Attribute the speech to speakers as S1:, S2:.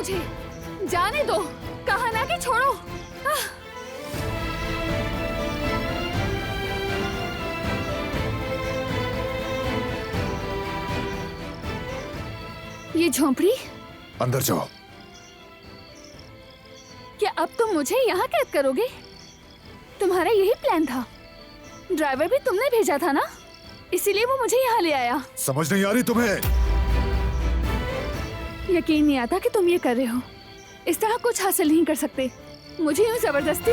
S1: मुझे, जाने दो। कहा ना कि छोड़ो। ये झोंपड़ी?
S2: अंदर जाओ।
S1: क्या अब तुम मुझे यहाँ कैद करोगे? तुम्हारा यही प्लान था? ड्राइवर भी तुमने भेजा था ना, इसीलिए वो मुझे यहाँ ले आया।
S2: समझ नहीं आ रही तुम्हें?
S1: यकीन नहीं आता कि तुम ये कर रहे हो। इस तरह कुछ हासिल नहीं कर सकते। मुझे यूँ जबरदस्ती